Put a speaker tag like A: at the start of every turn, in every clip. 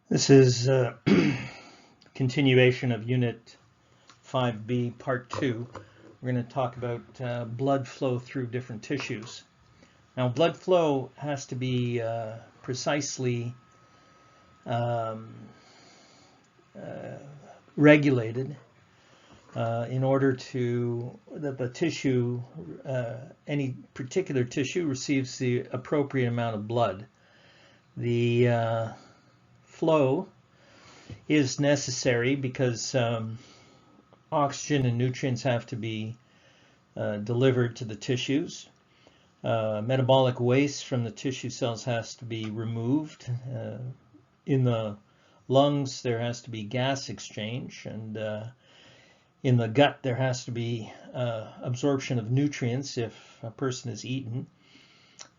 A: This is a continuation of Unit 5B, Part 2. We're going to talk about blood flow through different tissues. Now, blood flow has to be precisely regulated in order that the tissue, any particular tissue, receives the appropriate amount of blood. The flow is necessary because oxygen and nutrients have to be delivered to the tissues. Metabolic waste from the tissue cells has to be removed. In the lungs, there has to be gas exchange, and in the gut, there has to be absorption of nutrients if a person is eaten.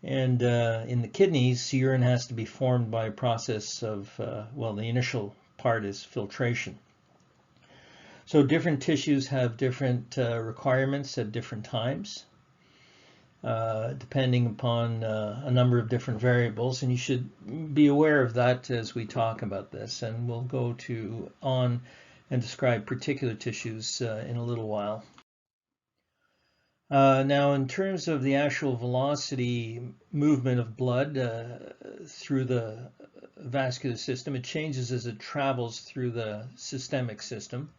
A: And in the kidneys, urine has to be formed by a process of, the initial part is filtration. So different tissues have different requirements at different times, depending upon a number of different variables, and you should be aware of that as we talk about this, and we'll go on and describe particular tissues in a little while. Now, in terms of the actual velocity movement of blood through the vascular system, it changes as it travels through the systemic system.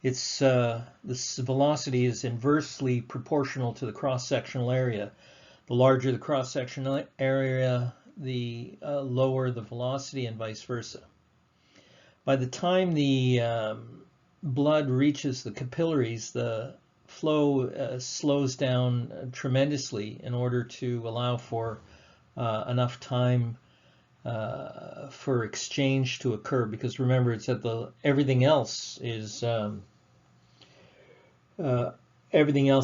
A: This velocity is inversely proportional to the cross-sectional area. The larger the cross-sectional area, the lower the velocity, and vice versa. By the time the blood reaches the capillaries, the flow slows down tremendously in order to allow for enough time for exchange to occur, because remember, it's that everything else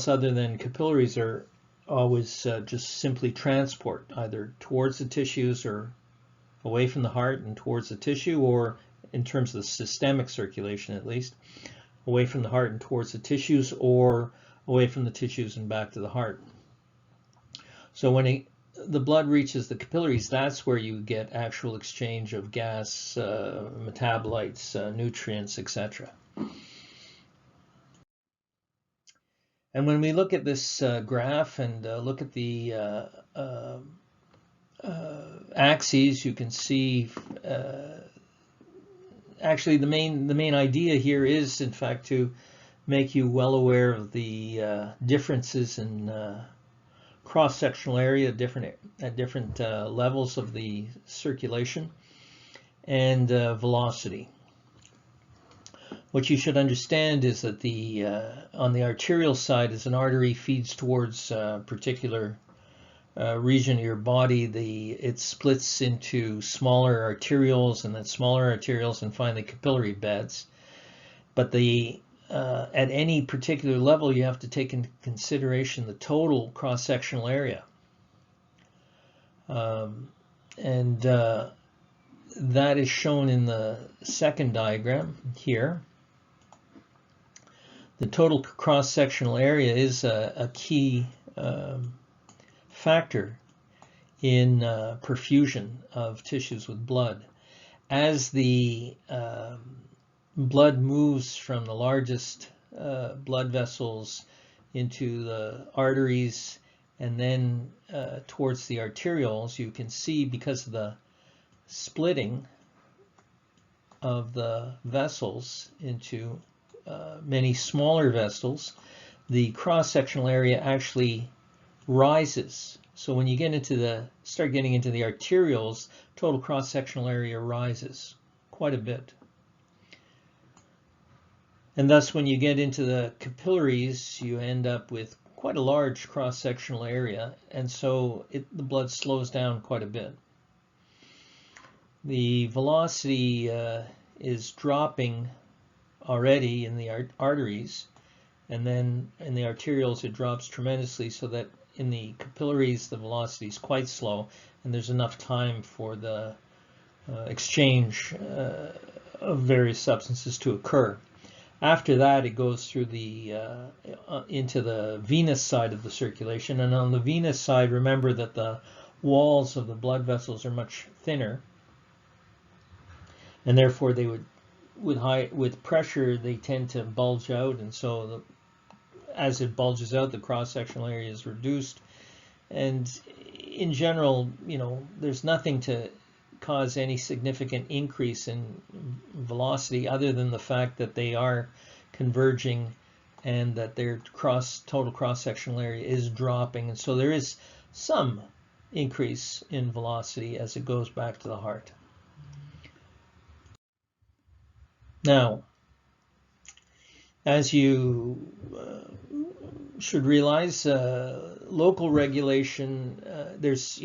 A: other than capillaries are always just simply transport, either towards the tissues or away from the heart and towards the tissue, or in terms of the systemic circulation at least, away from the heart and towards the tissues, or away from the tissues and back to the heart. So when the blood reaches the capillaries, that's where you get actual exchange of gas, metabolites, nutrients, etc. And when we look at this graph and look at the axes, you can see actually the main idea here is, in fact, to make you well aware of the differences in cross-sectional area at different levels of the circulation and velocity. What you should understand is that on the arterial side, as an artery feeds towards a particular region of your body, it splits into smaller arterioles, and then smaller arterioles, and finally capillary beds. But at any particular level, you have to take into consideration the total cross-sectional area. And that is shown in the second diagram here. The total cross-sectional area is a key factor in perfusion of tissues with blood. As the blood moves from the largest blood vessels into the arteries and then towards the arterioles, you can see, because of the splitting of the vessels into many smaller vessels, the cross-sectional area actually rises. So when you start getting into the arterioles, total cross-sectional area rises quite a bit. And thus, when you get into the capillaries, you end up with quite a large cross-sectional area, and so the blood slows down quite a bit. The velocity is dropping already in the arteries, and then in the arterioles it drops tremendously, so that in the capillaries the velocity is quite slow, and there's enough time for the exchange of various substances to occur. After that, it goes through into the venous side of the circulation, and on the venous side, remember that the walls of the blood vessels are much thinner, and therefore they would, with pressure, they tend to bulge out, and so as it bulges out, the cross-sectional area is reduced. And in general, there's nothing to cause any significant increase in velocity other than the fact that they are converging and that their total cross-sectional area is dropping. And so there is some increase in velocity as it goes back to the heart. Now, as you should realize, local regulation, there's,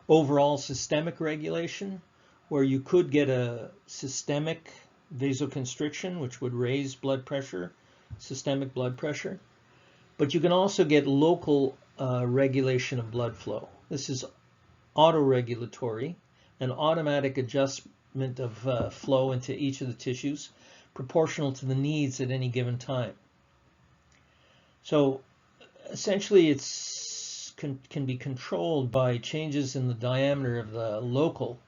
A: overall systemic regulation, where you could get a systemic vasoconstriction, which would raise blood pressure, systemic blood pressure. But you can also get local regulation of blood flow. This is autoregulatory, an automatic adjustment of flow into each of the tissues, proportional to the needs at any given time. So essentially can be controlled by changes in the diameter of the local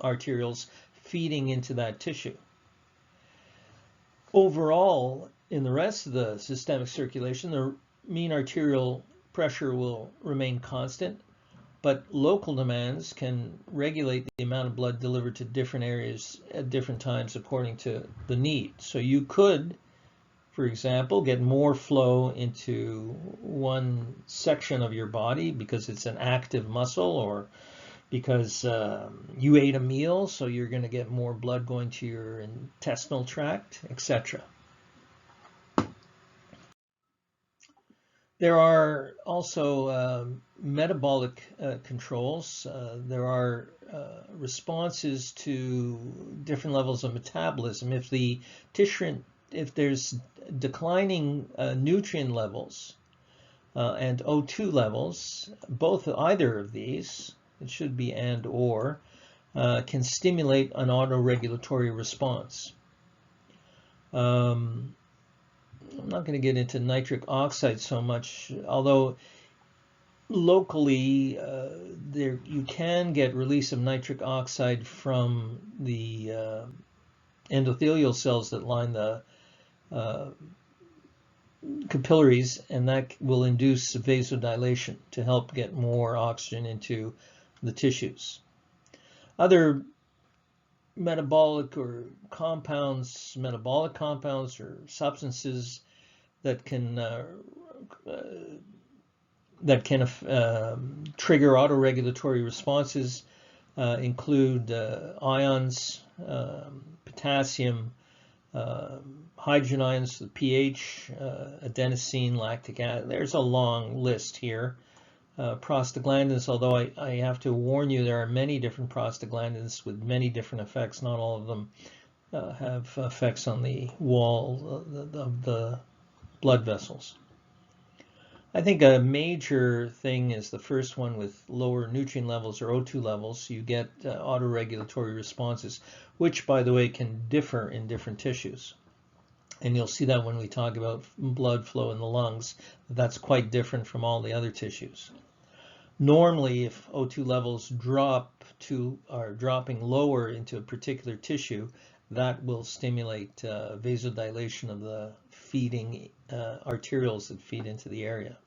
A: arterioles feeding into that tissue. Overall, in the rest of the systemic circulation, the mean arterial pressure will remain constant, but local demands can regulate the amount of blood delivered to different areas at different times according to the need. So you could, for example, get more flow into one section of your body because it's an active muscle, or because you ate a meal, so you're going to get more blood going to your intestinal tract, etc. There are also metabolic controls. There are responses to different levels of metabolism. If there's declining nutrient levels and O2 levels, either of these, it should be and or, can stimulate an autoregulatory response. I'm not going to get into nitric oxide so much, although locally you can get release of nitric oxide from the endothelial cells that line the capillaries, and that will induce vasodilation to help get more oxygen into the tissues. Other metabolic compounds or substances that can trigger autoregulatory responses include ions, potassium, hydrogen ions, the pH, adenosine, lactic acid. There's a long list here. Prostaglandins, although I have to warn you, there are many different prostaglandins with many different effects. Not all of them have effects on the wall of the blood vessels. I think a major thing is the first one with lower nutrient levels or O2 levels. You get autoregulatory responses, which, by the way, can differ in different tissues. And you'll see that when we talk about blood flow in the lungs, that's quite different from all the other tissues. Normally, if O2 levels are dropping lower into a particular tissue, that will stimulate vasodilation of the feeding arterioles that feed into the area.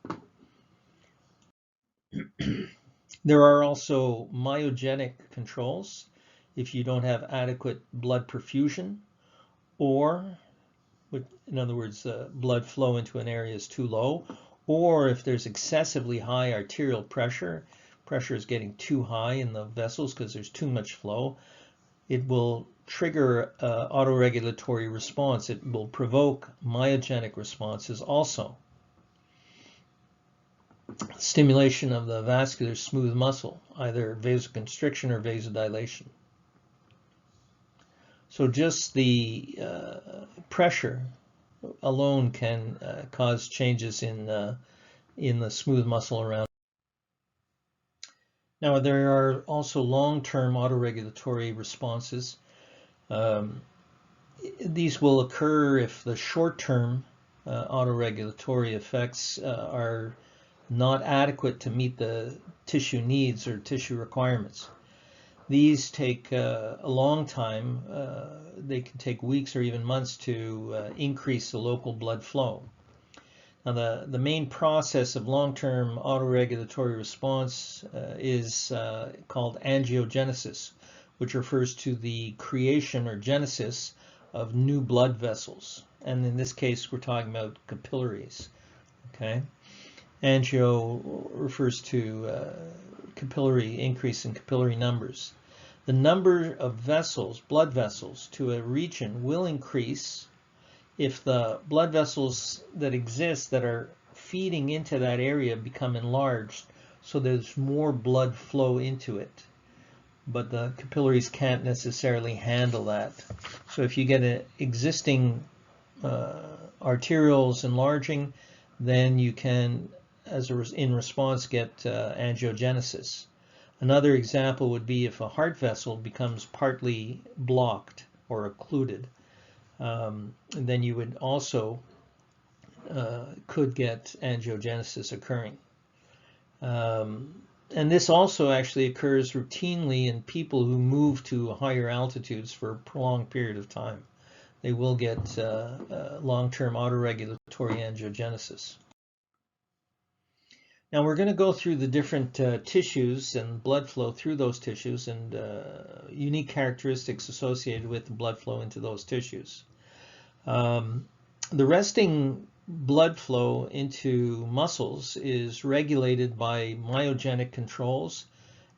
A: There are also myogenic controls if you don't have adequate blood perfusion, or, in other words, blood flow into an area is too low, or if there's excessively high arterial pressure is getting too high in the vessels because there's too much flow, it will trigger autoregulatory response. It will provoke myogenic responses also. Stimulation of the vascular smooth muscle, either vasoconstriction or vasodilation. So just the pressure alone can cause changes in the smooth muscle around. Now, there are also long-term autoregulatory responses. These will occur if the short-term autoregulatory effects are not adequate to meet the tissue needs or tissue requirements. These take a long time. They can take weeks or even months to increase the local blood flow. Now, the main process of long-term autoregulatory response is called angiogenesis, which refers to the creation or genesis of new blood vessels. And in this case, we're talking about capillaries. Okay, angio refers to capillary increase in capillary numbers. The number of vessels, blood vessels, to a region will increase if the blood vessels that exist that are feeding into that area become enlarged, so there's more blood flow into it. But the capillaries can't necessarily handle that. So if you get an existing arterioles enlarging, then you can, in response, get angiogenesis. Another example would be if a heart vessel becomes partly blocked or occluded. Then you would also could get angiogenesis occurring. And this also actually occurs routinely in people who move to higher altitudes for a prolonged period of time. They will get long-term autoregulatory angiogenesis. Now we're going to go through the different tissues and blood flow through those tissues and unique characteristics associated with the blood flow into those tissues. The resting blood flow into muscles is regulated by myogenic controls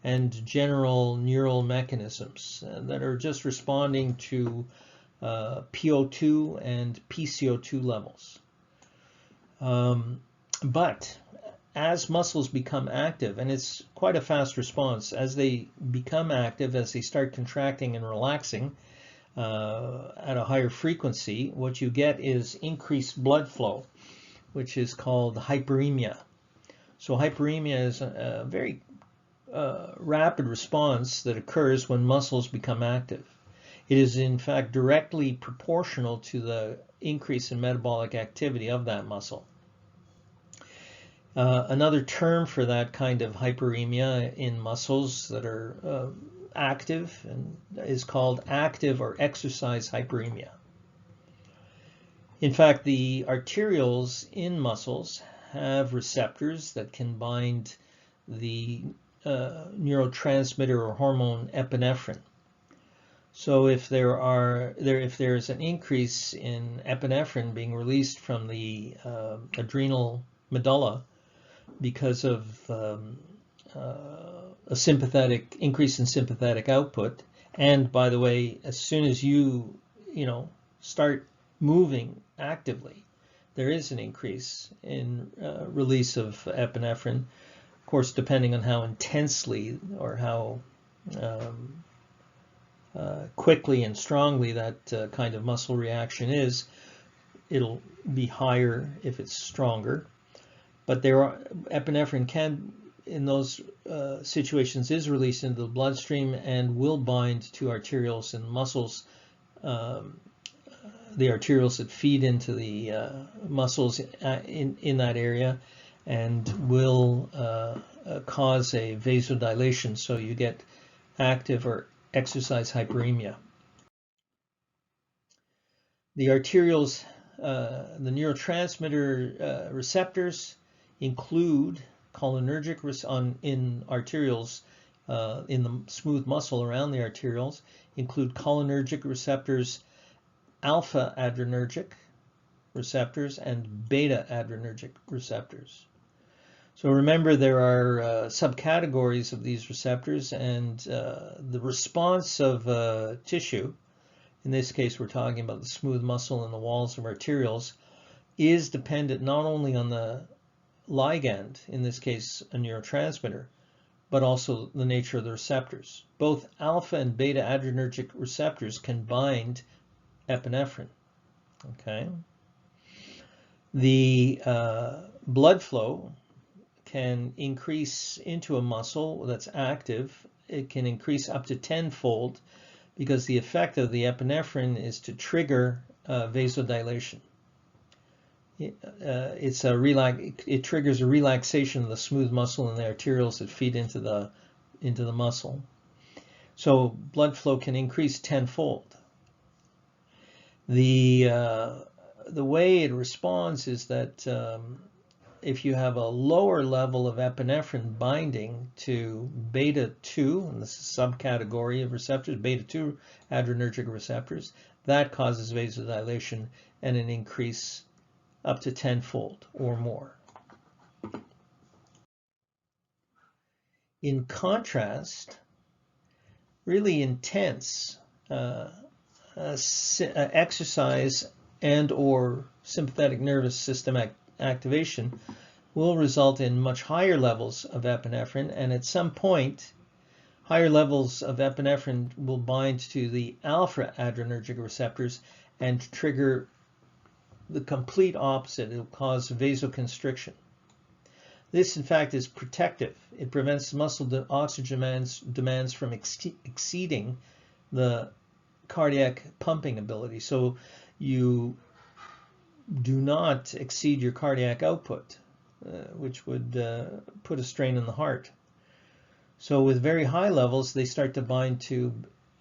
A: and general neural mechanisms that are just responding to PO2 and PCO2 levels. But as muscles become active, and it's quite a fast response, as they become active, as they start contracting and relaxing at a higher frequency, what you get is increased blood flow, which is called hyperemia. So hyperemia is a very rapid response that occurs when muscles become active. It is in fact directly proportional to the increase in metabolic activity of that muscle. Another term for that kind of hyperemia in muscles that are active is called active or exercise hyperemia. In fact, the arterioles in muscles have receptors that can bind the neurotransmitter or hormone epinephrine. So if there's an increase in epinephrine being released from the adrenal medulla because of a sympathetic increase in sympathetic output, and by the way, as soon as you start moving actively, there is an increase in release of epinephrine. Of course, depending on how intensely or how quickly and strongly that kind of muscle reaction is, it'll be higher if it's stronger. But epinephrine can, in those situations, is released into the bloodstream and will bind to arterioles and muscles, the arterioles that feed into the muscles in that area, and will cause a vasodilation, so you get active or exercise hyperemia. The arterioles, the neurotransmitter receptors include cholinergic in arterioles, in the smooth muscle around the arterioles, include cholinergic receptors, alpha adrenergic receptors, and beta adrenergic receptors. So remember, there are subcategories of these receptors, and the response of tissue, in this case we're talking about the smooth muscle and the walls of arterioles, is dependent not only on the ligand, in this case a neurotransmitter, but also the nature of the receptors. Both alpha and beta adrenergic receptors can bind epinephrine. Okay. The blood flow can increase into a muscle that's active. It can increase up to 10-fold because the effect of the epinephrine is to trigger vasodilation. It triggers a relaxation of the smooth muscle and the arterioles that feed into the muscle. So blood flow can increase tenfold. The way it responds is that if you have a lower level of epinephrine binding to beta 2, and this is a subcategory of receptors, beta 2 adrenergic receptors, that causes vasodilation and an increase up to tenfold or more. In contrast, really intense exercise and or sympathetic nervous system activation will result in much higher levels of epinephrine, and at some point higher levels of epinephrine will bind to the alpha adrenergic receptors and trigger the complete opposite. It will cause vasoconstriction. This, in fact, is protective. It prevents muscle oxygen demands from exceeding the cardiac pumping ability. So you do not exceed your cardiac output, which would put a strain on the heart. So with very high levels, they start to bind to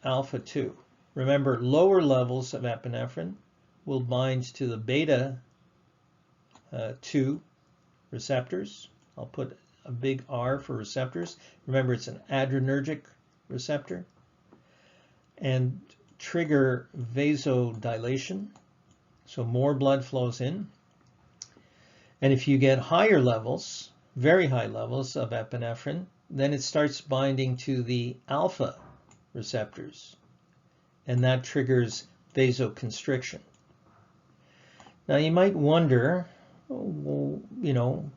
A: alpha 2. Remember, lower levels of epinephrine will bind to the beta 2 receptors. I'll put a big R for receptors. Remember, it's an adrenergic receptor. And trigger vasodilation, so more blood flows in. And if you get higher levels, very high levels of epinephrine, then it starts binding to the alpha receptors, and that triggers vasoconstriction. Now you might wonder, you know,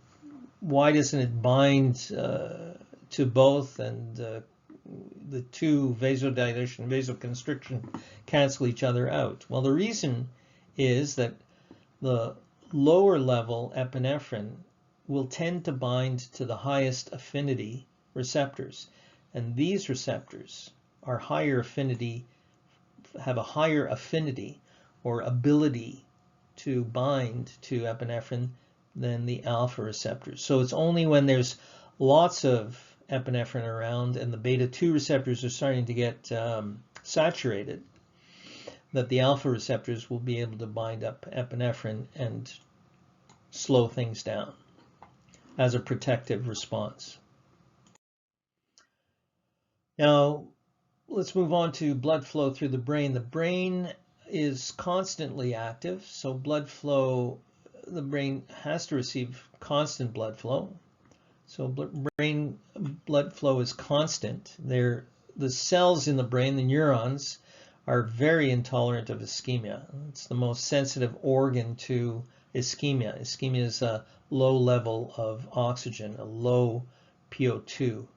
A: why doesn't it bind to both, and the two, vasodilation and vasoconstriction, cancel each other out? Well, the reason is that the lower level epinephrine will tend to bind to the highest affinity receptors, and these receptors are higher affinity, have a higher affinity or ability to bind to epinephrine than the alpha receptors. So it's only when there's lots of epinephrine around and the beta 2 receptors are starting to get saturated that the alpha receptors will be able to bind up epinephrine and slow things down as a protective response. Now, let's move on to blood flow through the brain. The brain is constantly active, so blood flow, the brain has to receive constant blood flow. So brain blood flow is constant. The cells in the brain, the neurons, are very intolerant of ischemia. It's the most sensitive organ to ischemia. Ischemia is a low level of oxygen, a low PO2.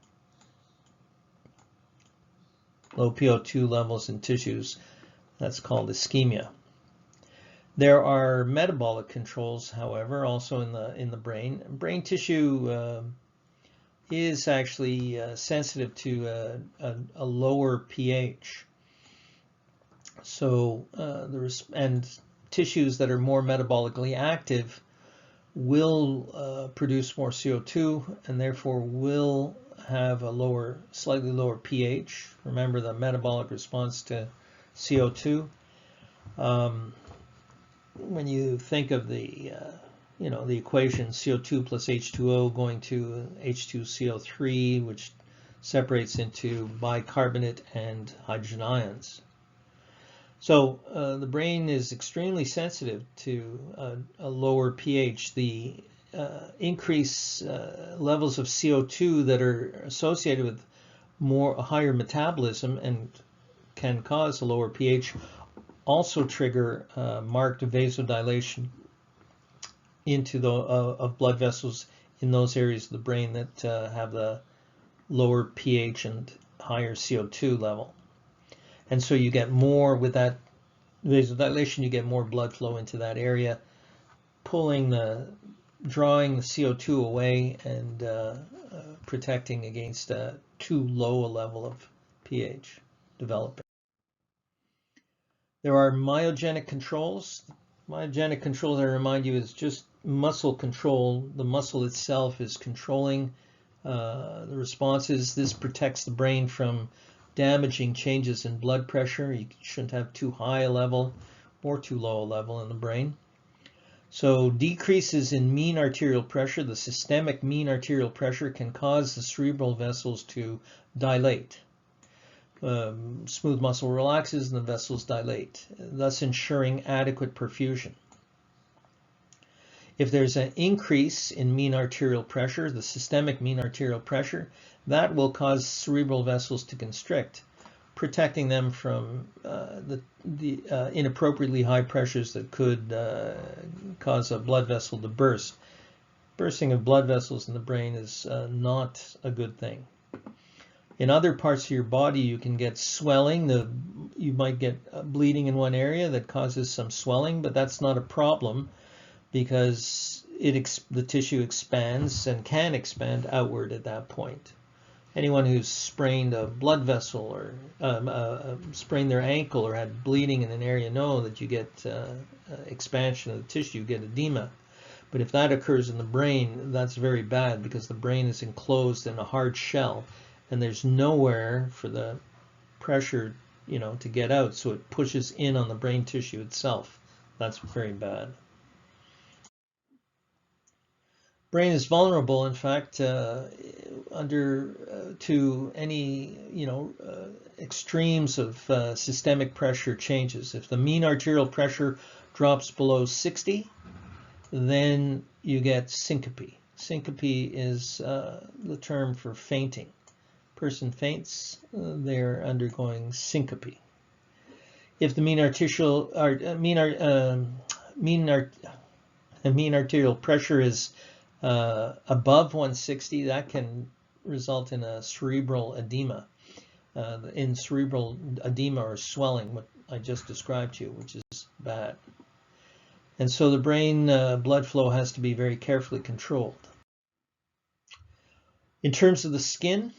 A: Low PO2 levels in tissues, that's called ischemia. There are metabolic controls, however, also in the brain. Brain tissue is actually sensitive to a lower pH. So and tissues that are more metabolically active will produce more CO2 and therefore will have a slightly lower pH. Remember the metabolic response to CO2. When you think of the equation CO2 plus H2O going to H2CO3, which separates into bicarbonate and hydrogen ions. So the brain is extremely sensitive to a lower pH. The increased levels of CO2 that are associated with higher metabolism and can cause a lower pH also trigger marked vasodilation into of blood vessels in those areas of the brain that have the lower pH and higher CO2 level. And so you get more, with that vasodilation, you get more blood flow into that area, drawing the CO2 away and protecting against too low a level of pH developing. There are myogenic controls. Myogenic controls, I remind you, is just muscle control. The muscle itself is controlling the responses. This protects the brain from damaging changes in blood pressure. You shouldn't have too high a level or too low a level in the brain. So decreases in mean arterial pressure, the systemic mean arterial pressure, can cause the cerebral vessels to dilate. Smooth muscle relaxes and the vessels dilate, thus ensuring adequate perfusion. If there's an increase in mean arterial pressure, the systemic mean arterial pressure, that will cause cerebral vessels to constrict, protecting them from the inappropriately high pressures that could cause a blood vessel to burst. Bursting of blood vessels in the brain is not a good thing. In other parts of your body, you can get swelling. You might get bleeding in one area that causes some swelling, but that's not a problem because the tissue expands and can expand outward at that point. Anyone who's sprained a blood vessel or sprained their ankle or had bleeding in an area know that you get expansion of the tissue, you get edema. But if that occurs in the brain, that's very bad because the brain is enclosed in a hard shell and there's nowhere for the pressure, to get out, so it pushes in on the brain tissue itself. That's very bad. Brain is vulnerable, in fact, to any extremes of systemic pressure changes. If the mean arterial pressure drops below 60, then you get syncope. Syncope is the term for fainting. Person faints, they're undergoing syncope. If the mean arterial pressure is above 160, that can result in a cerebral edema. In cerebral edema or swelling, what I just described to you, which is bad. And so the brain blood flow has to be very carefully controlled. In terms of the skin,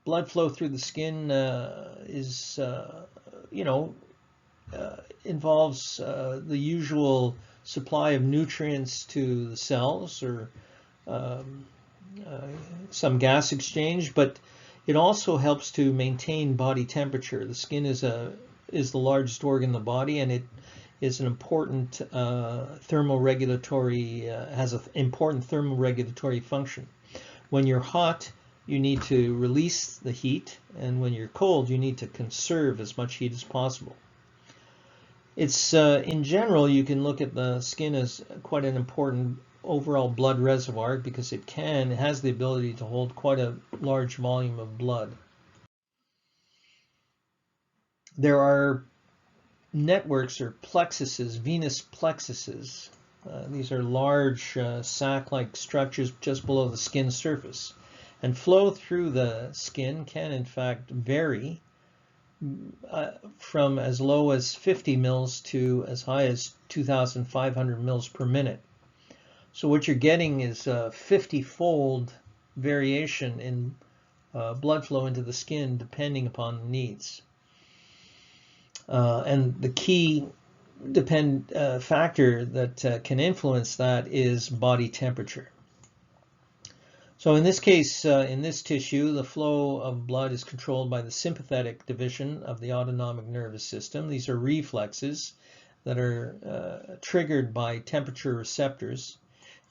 A: blood flow through the skin involves the usual supply of nutrients to the cells or some gas exchange, but it also helps to maintain body temperature. The skin is the largest organ in the body, and it is an important has an important thermoregulatory function. When you're hot, you need to release the heat, and when you're cold, you need to conserve as much heat as possible. It's in general, you can look at the skin as quite an important overall blood reservoir because it has the ability to hold quite a large volume of blood. There are networks or plexuses, venous plexuses. These are large sac-like structures just below the skin surface. And flow through the skin can in fact vary from as low as 50 mils to as high as 2,500 mils per minute. So what you're getting is a 50-fold variation in blood flow into the skin depending upon the needs. And the key factor that can influence that is body temperature. So in this case, in this tissue, the flow of blood is controlled by the sympathetic division of the autonomic nervous system. These are reflexes that are triggered by temperature receptors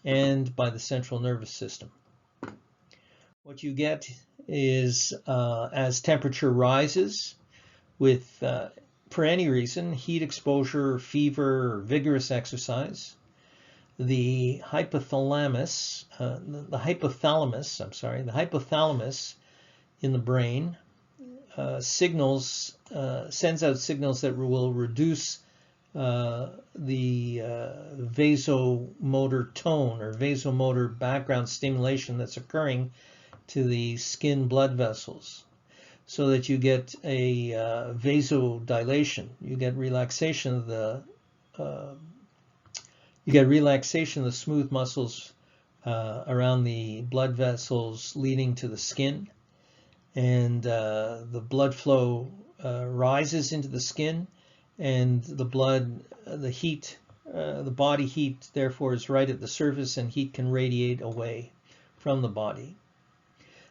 A: and by the central nervous system. What you get is as temperature rises with, for any reason, heat exposure, fever, or vigorous exercise, the hypothalamus in the brain sends out signals that will reduce the vasomotor tone or vasomotor background stimulation that's occurring to the skin blood vessels, so that you get a vasodilation. You get relaxation of the smooth muscles around the blood vessels leading to the skin, and the blood flow rises into the skin, and the body heat therefore is right at the surface, and heat can radiate away from the body.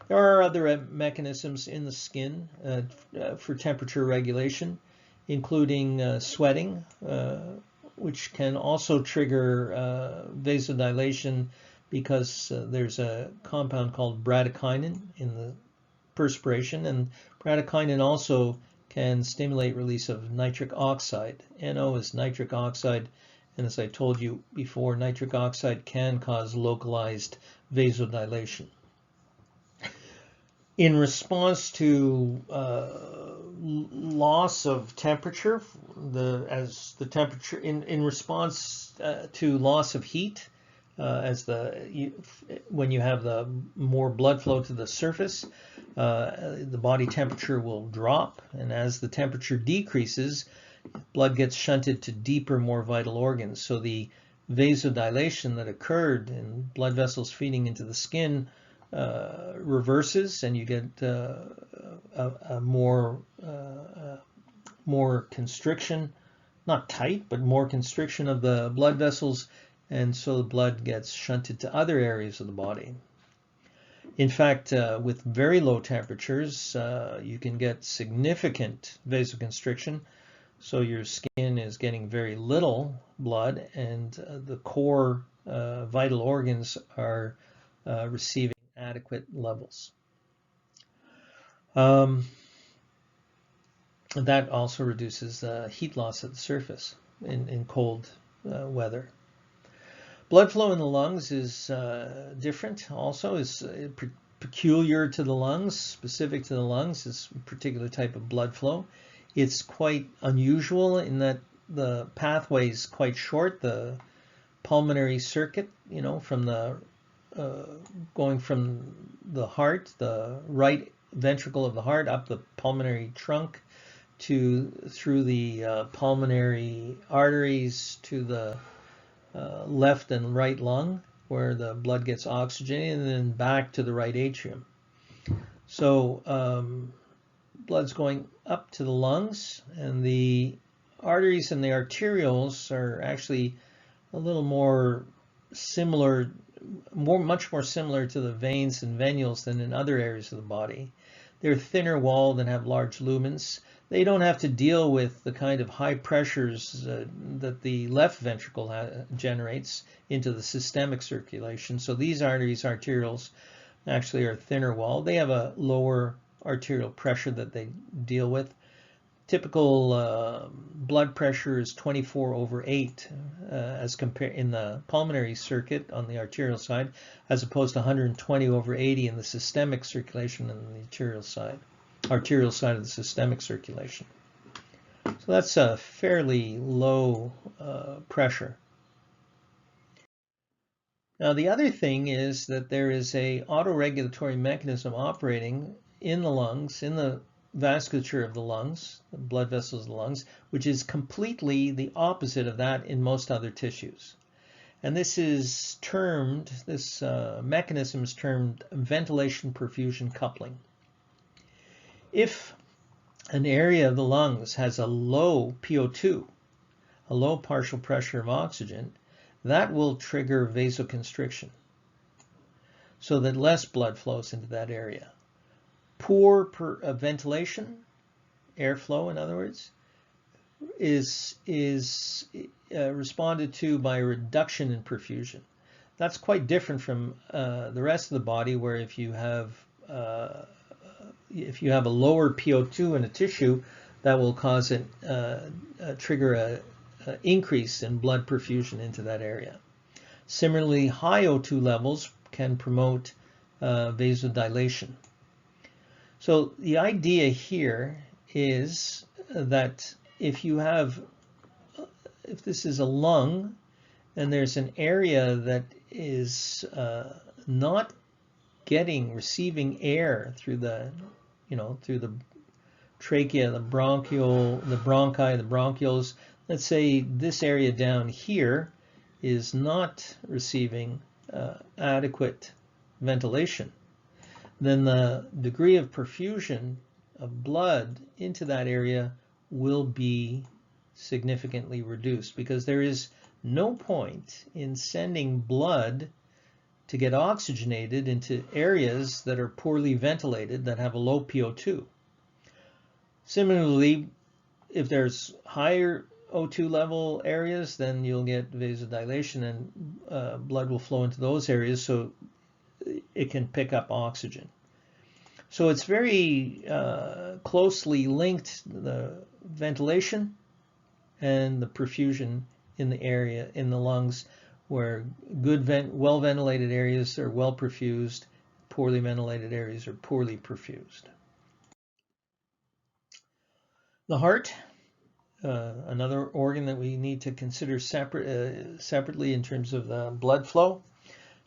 A: There are other mechanisms in the skin for temperature regulation, including sweating, which can also trigger vasodilation because there's a compound called bradykinin in the perspiration, and bradykinin also can stimulate release of nitric oxide. NO is nitric oxide, and as I told you before, nitric oxide can cause localized vasodilation. In response to loss of temperature, in response to loss of heat, when you have the more blood flow to the surface, the body temperature will drop, and as the temperature decreases, blood gets shunted to deeper, more vital organs. So the vasodilation that occurred in blood vessels feeding into the skin reverses, and you get a more constriction, not tight, but more constriction of the blood vessels, and so the blood gets shunted to other areas of the body. In fact, with very low temperatures, you can get significant vasoconstriction, so your skin is getting very little blood, and the core vital organs are receiving adequate levels. That also reduces heat loss at the surface in cold weather. Blood flow in the lungs is different also, is peculiar to the lungs, specific to the lungs, is a particular type of blood flow. It's quite unusual in that the pathway is quite short. The pulmonary circuit, from the going from the heart, the right ventricle of the heart, up the pulmonary trunk through the pulmonary arteries to the left and right lung, where the blood gets oxygenated, and then back to the right atrium. So blood's going up to the lungs, and the arteries and the arterioles are actually a little more similar, much more similar to the veins and venules than in other areas of the body. They're thinner walled and have large lumens. They don't have to deal with the kind of high pressures that the left ventricle generates into the systemic circulation. So these arteries, arterioles, actually are thinner walled. They have a lower arterial pressure that they deal with. Typical blood pressure is 24/8 as compared in the pulmonary circuit on the arterial side, as opposed to 120/80 in the systemic circulation on the arterial side of the systemic circulation. So that's a fairly low pressure. Now the other thing is that there is a autoregulatory mechanism operating in the lungs, in the vasculature of the lungs, the blood vessels of the lungs, which is completely the opposite of that in most other tissues. And this mechanism is termed ventilation-perfusion coupling. If an area of the lungs has a low PO2, a low partial pressure of oxygen, that will trigger vasoconstriction, so that less blood flows into that area. Poor ventilation, airflow in other words, is responded to by a reduction in perfusion. That's quite different from the rest of the body, where if you have a lower PO2 in a tissue, that will cause trigger an increase in blood perfusion into that area. Similarly, high O2 levels can promote vasodilation. So the idea here is that if this is a lung and there's an area that is not receiving air through the trachea, the bronchi, the bronchioles, let's say this area down here is not receiving adequate ventilation, then the degree of perfusion of blood into that area will be significantly reduced, because there is no point in sending blood to get oxygenated into areas that are poorly ventilated that have a low PO2. Similarly, if there's higher O2 level areas, then you'll get vasodilation and blood will flow into those areas so it can pick up oxygen. So it's very closely linked, the ventilation and the perfusion in the area, in the lungs, where well ventilated areas are well perfused, poorly ventilated areas are poorly perfused. The heart, another organ that we need to consider separately in terms of the blood flow.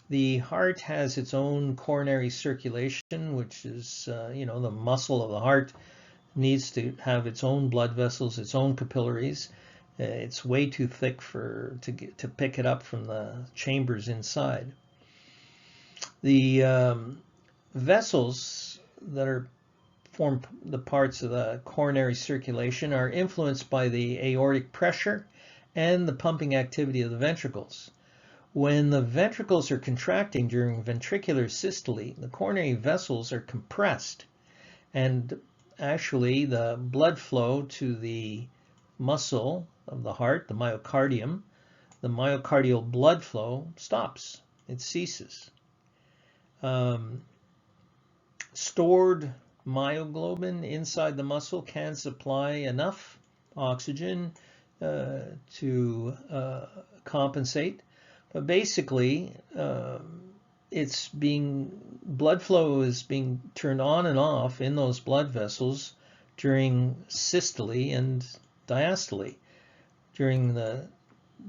A: The heart has its own coronary circulation, which is, the muscle of the heart needs to have its own blood vessels, its own capillaries. It's way too thick to pick it up from the chambers inside. The vessels that form the parts of the coronary circulation are influenced by the aortic pressure and the pumping activity of the ventricles. When the ventricles are contracting during ventricular systole, the coronary vessels are compressed, and actually the blood flow to the muscle of the heart, the myocardium, the myocardial blood flow stops. It ceases. Stored myoglobin inside the muscle can supply enough oxygen to compensate. But basically, blood flow is being turned on and off in those blood vessels during systole and diastole. During the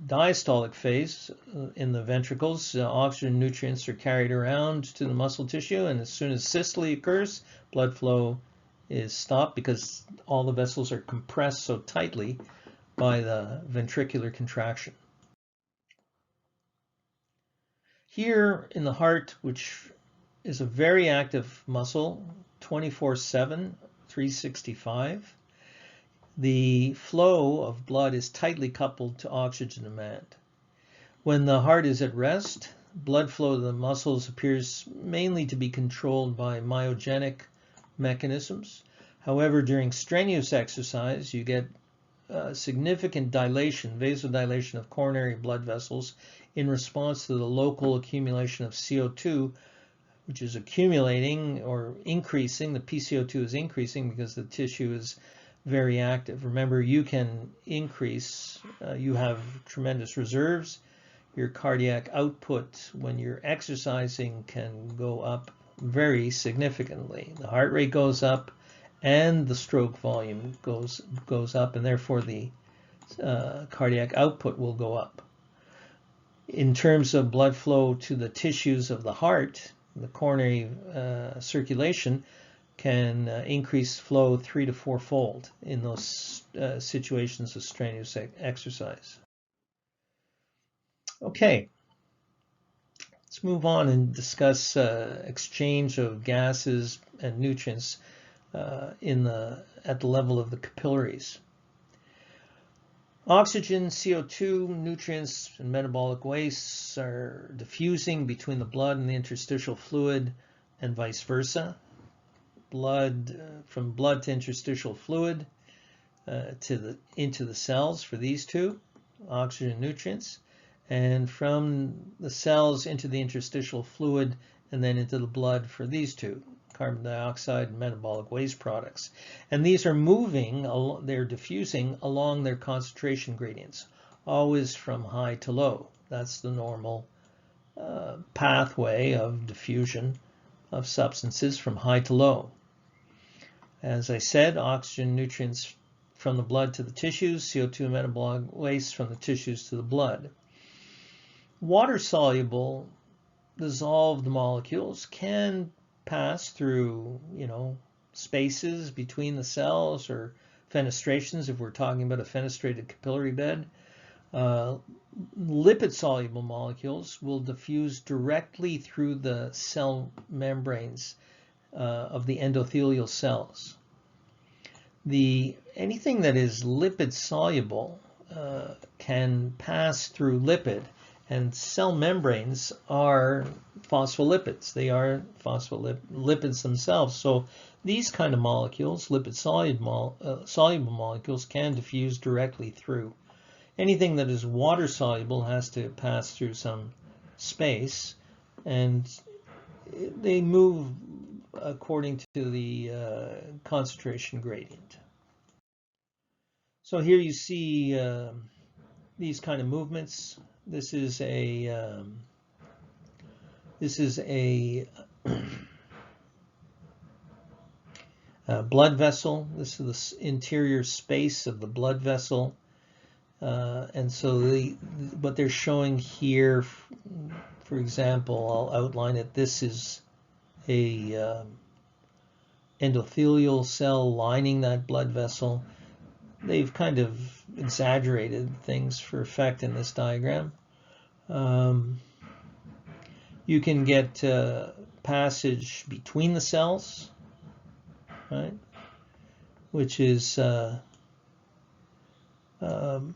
A: diastolic phase in the ventricles, oxygen and nutrients are carried around to the muscle tissue, and as soon as systole occurs, blood flow is stopped because all the vessels are compressed so tightly by the ventricular contraction. Here in the heart, which is a very active muscle, 24/7, 365, the flow of blood is tightly coupled to oxygen demand. When the heart is at rest, blood flow to the muscles appears mainly to be controlled by myogenic mechanisms. However, during strenuous exercise, you get significant dilation, vasodilation of coronary blood vessels in response to the local accumulation of CO2, which is accumulating or increasing. The PCO2 is increasing because the tissue is very active. Remember, you can increase, you have tremendous reserves. Your cardiac output when you're exercising can go up very significantly. The heart rate goes up and the stroke volume goes up, and therefore the cardiac output will go up. In terms of blood flow to the tissues of the heart, the coronary circulation can increase flow 3 to 4-fold in those situations of strenuous exercise. Okay, let's move on and discuss exchange of gases and nutrients at the level of the capillaries. Oxygen, CO2, nutrients, and metabolic wastes are diffusing between the blood and the interstitial fluid and vice versa. From blood to interstitial fluid into the cells for these two, oxygen and nutrients, and from the cells into the interstitial fluid and then into the blood for these two, carbon dioxide and metabolic waste products. And these are they're diffusing along their concentration gradients, always from high to low. That's the normal pathway of diffusion of substances from high to low. As I said, oxygen, nutrients from the blood to the tissues, CO2 and metabolic waste from the tissues to the blood. Water-soluble dissolved molecules can pass through, spaces between the cells or fenestrations, if we're talking about a fenestrated capillary bed. Lipid-soluble molecules will diffuse directly through the cell membranes of the endothelial cells. Anything that is lipid-soluble can pass through lipid And cell membranes are phospholipids. They are phospholipids themselves. So these kind of molecules, lipid-soluble molecules, can diffuse directly through. Anything that is water soluble has to pass through some space, and they move according to the concentration gradient. So here you see these kind of movements. This is a blood vessel. This is the interior space of the blood vessel, and so what they're showing here, for example, I'll outline it. This is a endothelial cell lining that blood vessel. They've kind of exaggerated things for effect in this diagram. You can get passage between the cells, right? Which is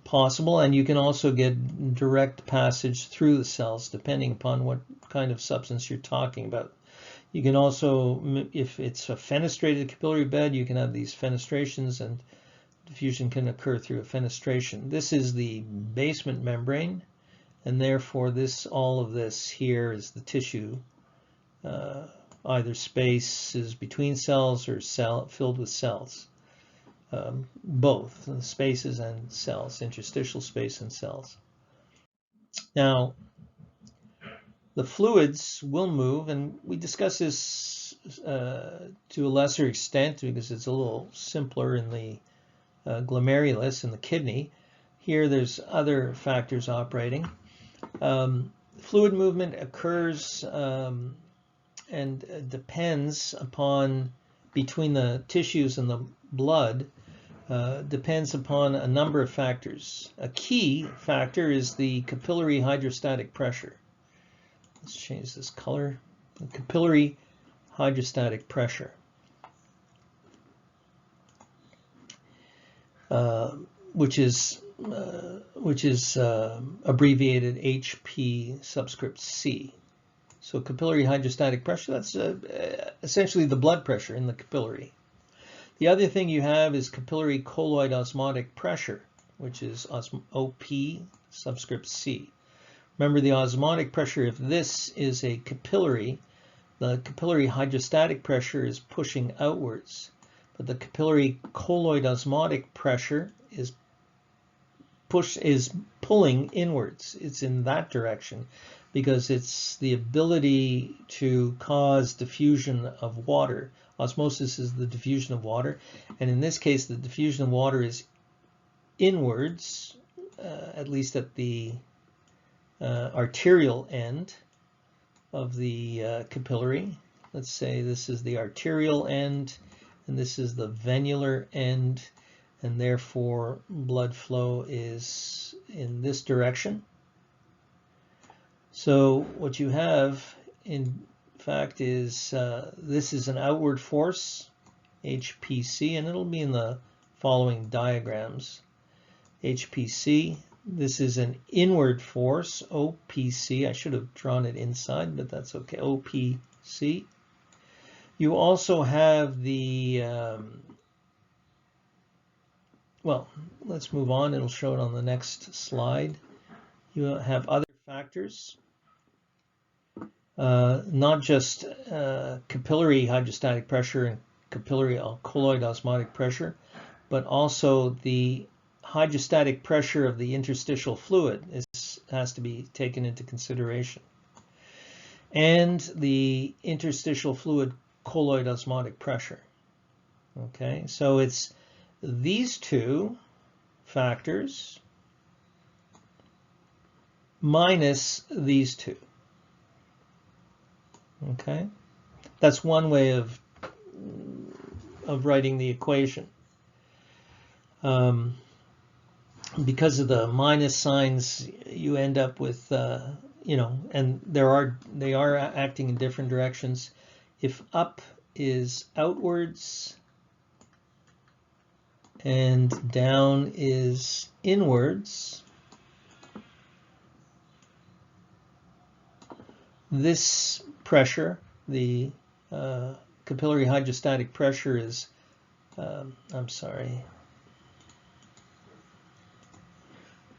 A: possible, and you can also get direct passage through the cells depending upon what kind of substance you're talking about. You can also, if it's a fenestrated capillary bed, you can have these fenestrations, and diffusion can occur through a fenestration. This is the basement membrane, and therefore all of this here is the tissue. Either space is between cells or filled with cells. Both spaces and cells, interstitial space and cells. Now, the fluids will move, and we discuss this to a lesser extent because it's a little simpler in the glomerulus in the kidney. Here there's other factors operating. Fluid movement occurs and depends upon, between the tissues and the blood, depends upon a number of factors. A key factor is the capillary hydrostatic pressure. Let's change this color. The capillary hydrostatic pressure. Which is abbreviated HP subscript C. So capillary hydrostatic pressure, that's essentially the blood pressure in the capillary. The other thing you have is capillary colloid osmotic pressure, which is OP subscript C. Remember the osmotic pressure, if this is a capillary, the capillary hydrostatic pressure is pushing outwards, but the capillary colloid osmotic pressure is pulling inwards. It's in that direction because it's the ability to cause diffusion of water. Osmosis is the diffusion of water, and in this case the diffusion of water is inwards, at least at the arterial end of the capillary. Let's say this is the arterial end and this is the venular end, and therefore blood flow is in this direction. So what you have in fact is this is an outward force, HPC, and it'll be in the following diagrams. HPC, this is an inward force, OPC. I should have drawn it inside, but that's okay, OPC. You also have the, well, let's move on. It'll show it on the next slide. You have other factors, not just capillary hydrostatic pressure and capillary colloid osmotic pressure, but also the hydrostatic pressure of the interstitial fluid has to be taken into consideration, and the interstitial fluid colloid osmotic pressure. Okay, so it's these two factors minus these two. Okay, that's one way of writing the equation. Because of the minus signs, you end up with you know, and they are acting in different directions. If up is outwards and down is inwards, This pressure, the capillary hydrostatic pressure is,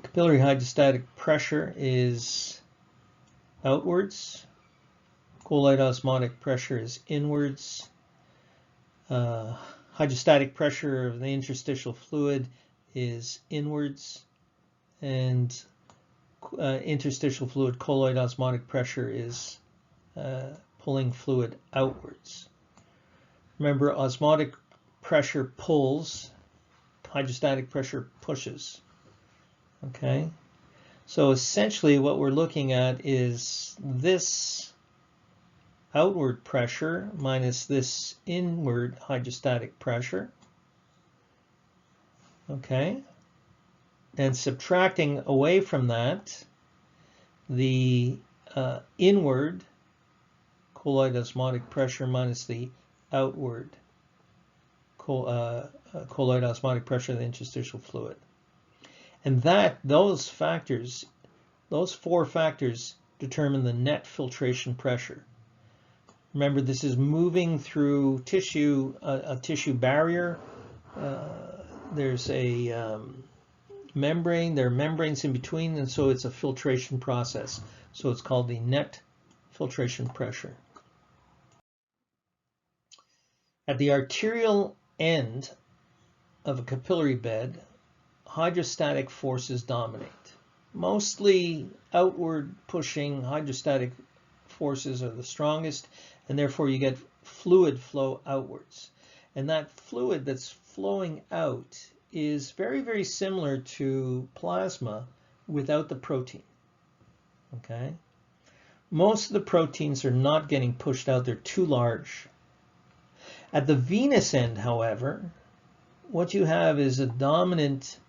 A: capillary hydrostatic pressure is outwards. Colloid osmotic pressure is inwards. Hydrostatic pressure of the interstitial fluid is inwards, and interstitial fluid colloid osmotic pressure is pulling fluid outwards. Remember, osmotic pressure pulls, hydrostatic pressure pushes. Okay, so essentially what we're looking at is this outward pressure minus this inward hydrostatic pressure. Okay, and subtracting away from that the inward colloid osmotic pressure minus the outward colloid osmotic pressure of the interstitial fluid. And those four factors determine the net filtration pressure. Remember, this is moving through tissue, a tissue barrier. There's a membrane, there are membranes in between, and so it's a filtration process. So it's called the net filtration pressure. At the arterial end of a capillary bed, hydrostatic forces dominate. Mostly outward pushing hydrostatic forces are the strongest, and therefore you get fluid flow outwards. And that fluid that's flowing out is very, very similar to plasma without the protein. Okay? Most of the proteins are not getting pushed out, they're too large. At the venous end, however, what you have is a dominant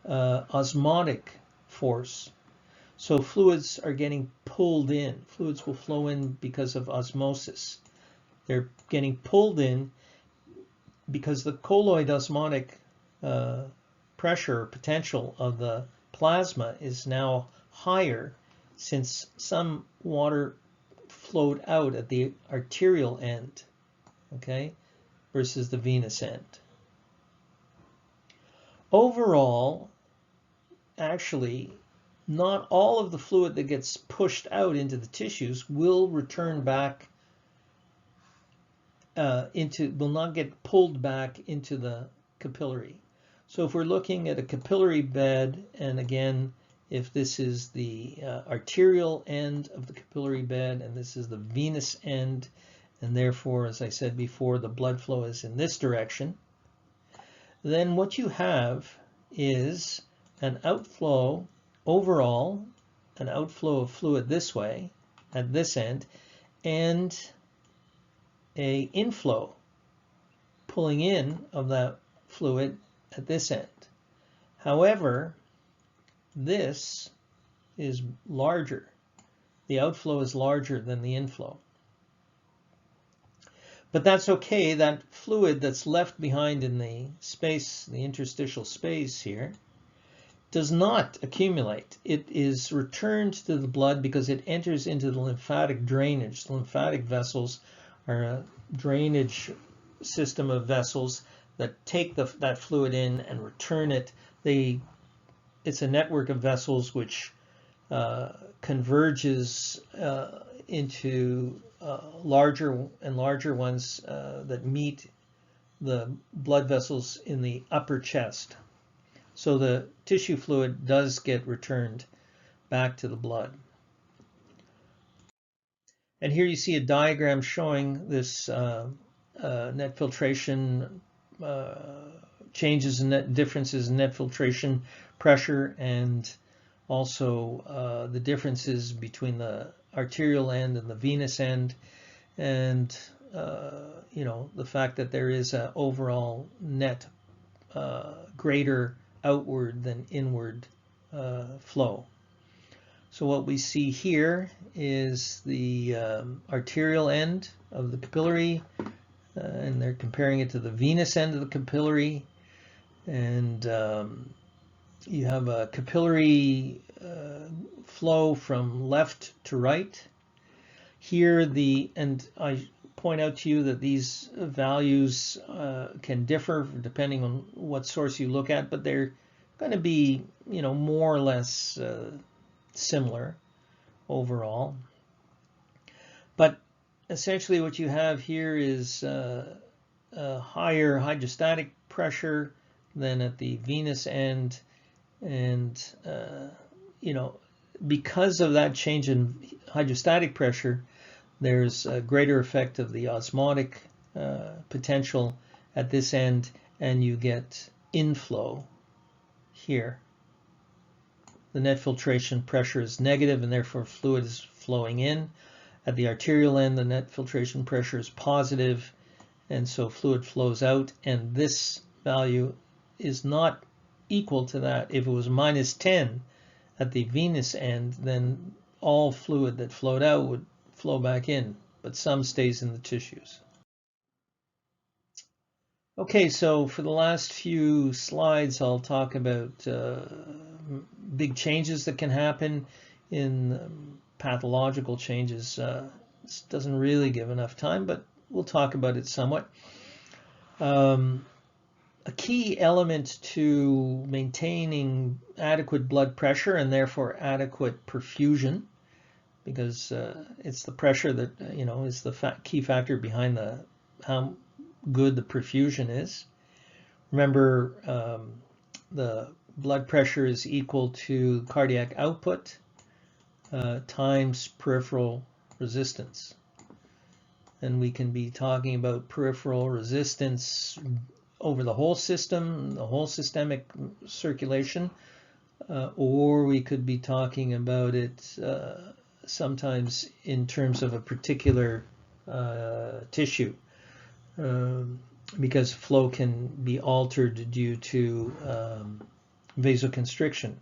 A: osmotic force. So fluids are getting pulled in. Fluids will flow in because of osmosis. They're getting pulled in because the colloid osmotic pressure or potential of the plasma is now higher, since some water flowed out at the arterial end, okay, versus the venous end. Overall, actually, not all of the fluid that gets pushed out into the tissues will return back will not get pulled back into the capillary. So if we're looking at a capillary bed, and again, if this is the arterial end of the capillary bed and this is the venous end, and therefore, as I said before, the blood flow is in this direction, then what you have is an outflow overall, an outflow of fluid this way at this end, and a inflow pulling in of that fluid at this end. However, this is larger. The outflow is larger than the inflow. But that's okay. That fluid that's left behind in the space, the interstitial space here, does not accumulate. It is returned to the blood because it enters into the lymphatic drainage. The lymphatic vessels are a drainage system of vessels that take that fluid in and return it. It's a network of vessels which converges into larger and larger ones that meet the blood vessels in the upper chest. So the tissue fluid does get returned back to the blood. And here you see a diagram showing this net filtration changes and differences in net filtration pressure, and also the differences between the arterial end and the venous end, and the fact that there is an overall net greater outward than inward flow. So what we see here is the arterial end of the capillary, and they're comparing it to the venous end of the capillary, and you have a capillary flow from left to right. Here, and I point out to you that these values can differ depending on what source you look at, but they're going to be, more or less similar overall. But essentially what you have here is a higher hydrostatic pressure than at the venous end, and because of that change in hydrostatic pressure, there's a greater effect of the osmotic potential at this end, and you get inflow here. The net filtration pressure is negative, and therefore fluid is flowing in. At the arterial end, the net filtration pressure is positive, and so fluid flows out, and this value is not equal to that. If it was -10 at the venous end, then all fluid that flowed out would flow back in, but some stays in the tissues. Okay, so for the last few slides, I'll talk about big changes that can happen in pathological changes. This doesn't really give enough time, but we'll talk about it somewhat. A key element to maintaining adequate blood pressure and therefore adequate perfusion, because it's the pressure that is the key factor behind how good the perfusion is. Remember, the blood pressure is equal to cardiac output times peripheral resistance, and we can be talking about peripheral resistance over the whole system, the whole systemic circulation, or we could be talking about it sometimes in terms of a particular tissue, because flow can be altered due to vasoconstriction.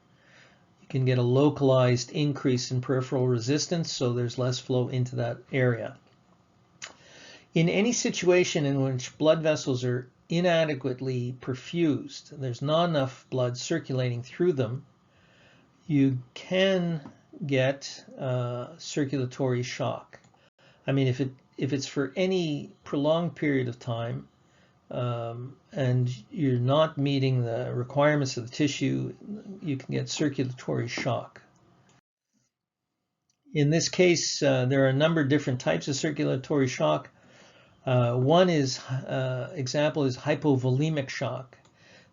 A: You can get a localized increase in peripheral resistance, so there's less flow into that area. In any situation in which blood vessels are inadequately perfused, there's not enough blood circulating through them, you can get circulatory shock. I mean, if it's for any prolonged period of time and you're not meeting the requirements of the tissue, you can get circulatory shock. In this case, there are a number of different types of circulatory shock. One example is hypovolemic shock.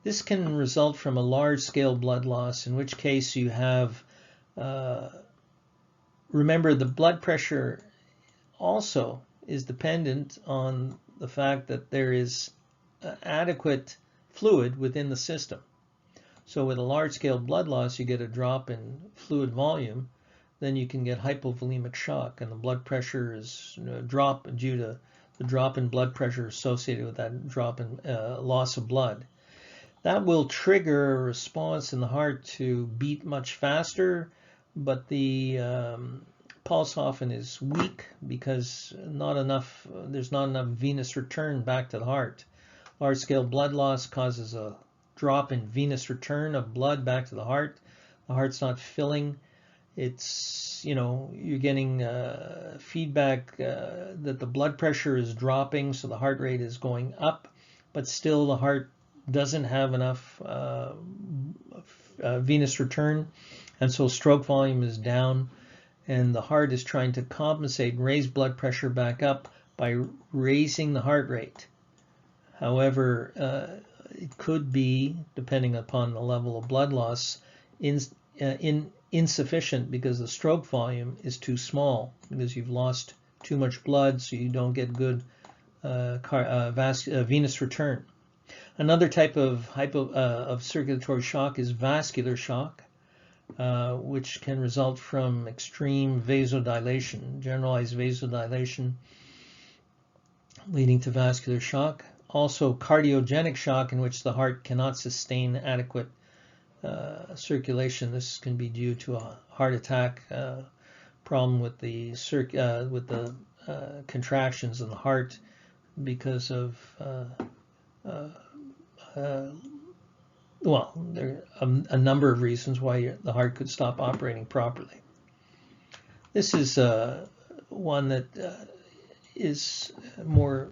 A: This can result from a large-scale blood loss, in which case you have, remember, the blood pressure also is dependent on the fact that there is adequate fluid within the system. So with a large-scale blood loss, you get a drop in fluid volume, then you can get hypovolemic shock, and the blood pressure is drop due to the drop in blood pressure associated with that drop in loss of blood. That will trigger a response in the heart to beat much faster, but the pulse often is weak because there's not enough venous return back to the heart. Large-scale blood loss causes a drop in venous return of blood back to the heart. The heart's not filling. It's, you're getting feedback that the blood pressure is dropping, so the heart rate is going up, but still the heart doesn't have enough venous return, and so stroke volume is down, and the heart is trying to compensate and raise blood pressure back up by raising the heart rate. However, it could be, depending upon the level of blood loss, insufficient because the stroke volume is too small, because you've lost too much blood, so you don't get good venous return. Another type of circulatory shock is vascular shock, which can result from extreme vasodilation, generalized vasodilation, leading to vascular shock. Also cardiogenic shock, in which the heart cannot sustain adequate circulation. This can be due to a heart attack, problem with the contractions in the heart because of well, there are a number of reasons why the heart could stop operating properly. This is one that is more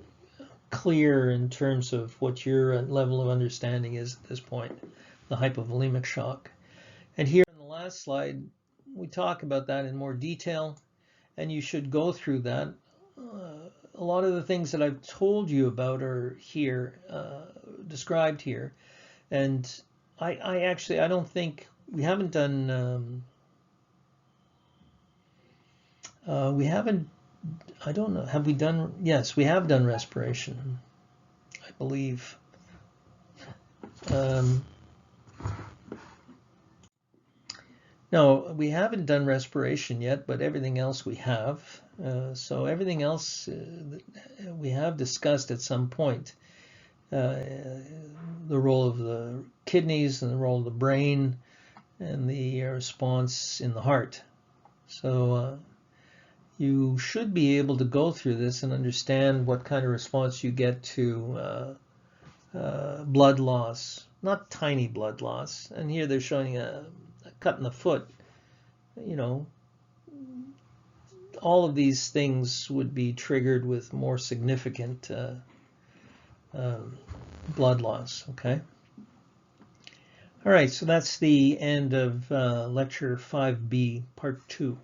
A: clear in terms of what your level of understanding is at this point, the hypovolemic shock. And here in the last slide, we talk about that in more detail, and you should go through that. A lot of the things that I've told you about are here, described here. And I don't think we haven't done, I don't know, have we done, yes, we have done respiration, I believe. No, we haven't done respiration yet, but everything else we have. So everything else we have discussed at some point. The role of the kidneys and the role of the brain and the response in the heart. So you should be able to go through this and understand what kind of response you get to blood loss, not tiny blood loss. And here they're showing a cut in the foot. You know, all of these things would be triggered with more significant blood loss. Okay. All right, so that's the end of lecture 5B, part 2.